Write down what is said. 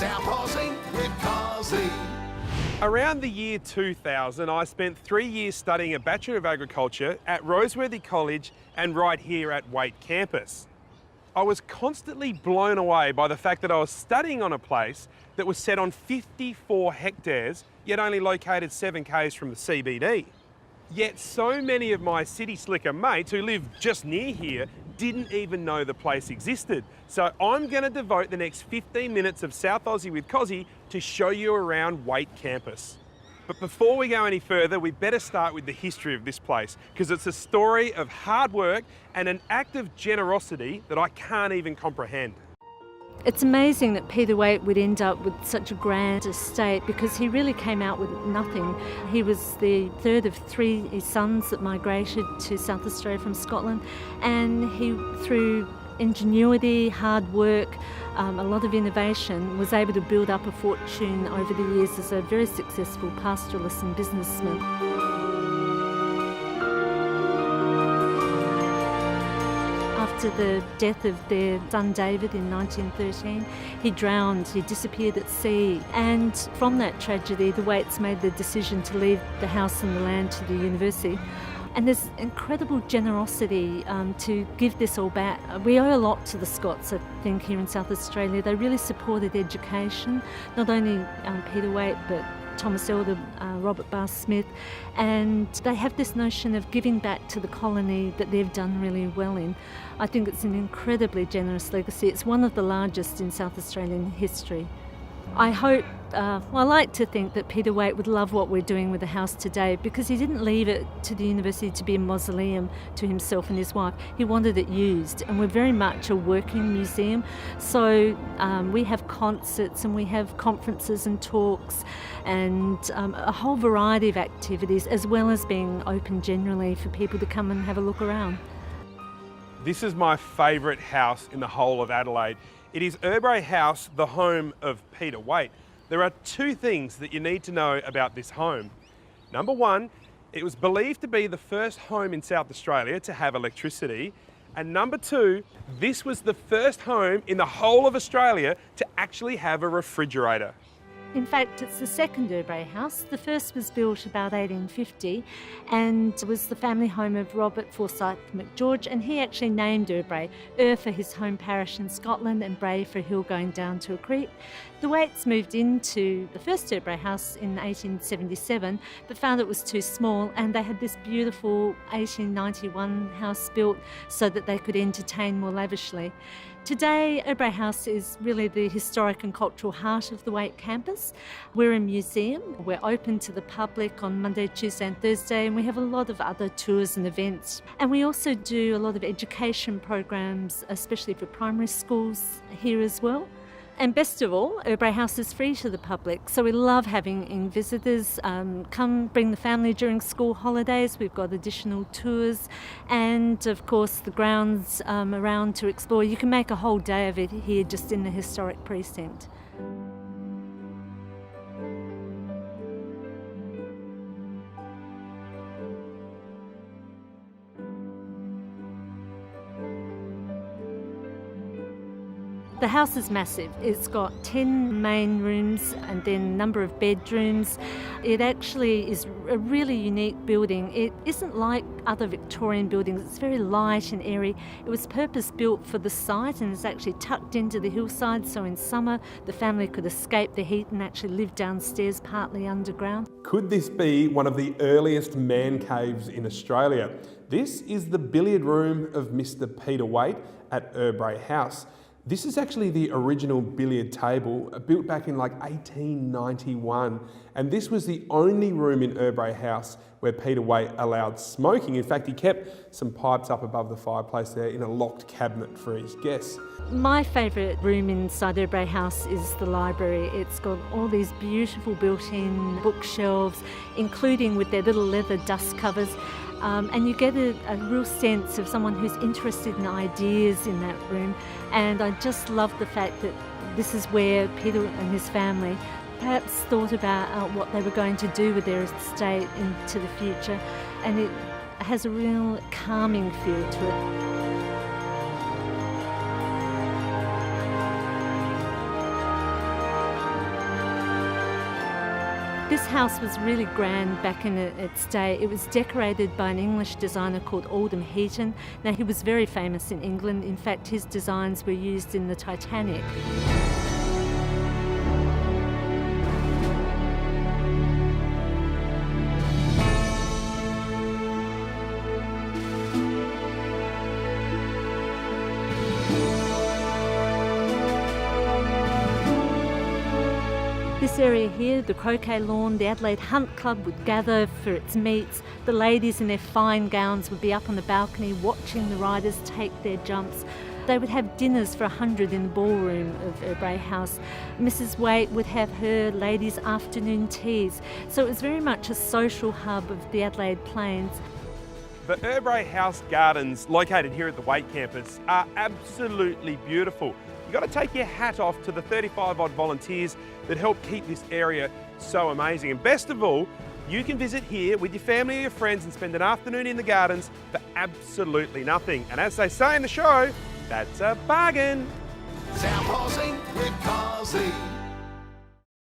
South Aussie with Cosi. Around the year 2000, I spent 3 years studying a Bachelor of Agriculture at Roseworthy College and right here at Waite campus. I was constantly blown away by the fact that I was studying on a place that was set on 54 hectares, yet only located 7 k's from the CBD. Yet so many of my city slicker mates who live just near here didn't even know the place existed. So I'm going to devote the next 15 minutes of South Aussie with Cosi to show you around Waite campus. But before we go any further, we better start with the history of this place, because it's a story of hard work and an act of generosity that I can't even comprehend. It's amazing that Peter Waite would end up with such a grand estate, because he really came out with nothing. He was the third of 3 sons that migrated to South Australia from Scotland, and he, through ingenuity, hard work, a lot of innovation, was able to build up a fortune over the years as a very successful pastoralist and businessman. After the death of their son David in 1913, he drowned, he disappeared at sea, and from that tragedy the Waites made the decision to leave the house and the land to the university. And there's incredible generosity to give this all back. We owe a lot to the Scots, I think, here in South Australia. They really supported education, not only Peter Waite but Thomas Elder, Robert Barr-Smith, and they have this notion of giving back to the colony that they've done really well in. I think it's an incredibly generous legacy. It's one of the largest in South Australian history. I hope, I like to think that Peter Waite would love what we're doing with the house today, because he didn't leave it to the university to be a mausoleum to himself and his wife. He wanted it used, and we're very much a working museum. So we have concerts and we have conferences and talks and a whole variety of activities, as well as being open generally for people to come and have a look around. This is my favourite house in the whole of Adelaide. It is Urrbrae House, the home of Peter Waite. There are 2 things that you need to know about this home. Number 1, it was believed to be the first home in South Australia to have electricity. And number 2, this was the first home in the whole of Australia to actually have a refrigerator. In fact, it's the second Urrbrae House. The first was built about 1850 and was the family home of Robert Forsyth McGeorge, and he actually named Urrbrae, Ur for his home parish in Scotland and Brae for a hill going down to a creek. The Waites moved into the first Urrbrae House in 1877 but found it was too small, and they had this beautiful 1891 house built so that they could entertain more lavishly. Today, Urrbrae House is really the historic and cultural heart of the Waite campus. We're a museum. We're open to the public on Monday, Tuesday and Thursday, and we have a lot of other tours and events. And we also do a lot of education programs, especially for primary schools here as well. And best of all, Urrbrae House is free to the public, so we love having in visitors. Come bring the family during school holidays. We've got additional tours and of course the grounds around to explore. You can make a whole day of it here just in the historic precinct. The house is massive. It's got 10 main rooms and then a number of bedrooms. It actually is a really unique building. It isn't like other Victorian buildings. It's very light and airy. It was purpose-built for the site and is actually tucked into the hillside, so in summer the family could escape the heat and actually live downstairs, partly underground. Could this be one of the earliest man caves in Australia? This is the billiard room of Mr. Peter Waite at Urrbrae House. This is actually the original billiard table, built back in like 1891, and this was the only room in Urrbrae House where Peter Waite allowed smoking. In fact, he kept some pipes up above the fireplace there in a locked cabinet for his guests. My favourite room inside Urrbrae House is the library. It's got all these beautiful built-in bookshelves, including with their little leather dust covers. And you get a real sense of someone who's interested in ideas in that room. And I just love the fact that this is where Peter and his family perhaps thought about what they were going to do with their estate into the future. And it has a real calming feel to it. This house was really grand back in its day. It was decorated by an English designer called Oldham Heaton. Now, he was very famous in England. In fact, his designs were used in the Titanic. This area here, the croquet lawn, the Adelaide Hunt Club would gather for its meets. The ladies in their fine gowns would be up on the balcony watching the riders take their jumps. They would have dinners for 100 in the ballroom of Urrbrae House. Mrs. Waite would have her ladies' afternoon teas. So it was very much a social hub of the Adelaide Plains. The Urrbrae House gardens, located here at the Waite campus, are absolutely beautiful. You've got to take your hat off to the 35 odd volunteers that help keep this area so amazing. And best of all, you can visit here with your family or your friends and spend an afternoon in the gardens for absolutely nothing. And as they say in the show, that's a bargain. South Aussie with Cosi.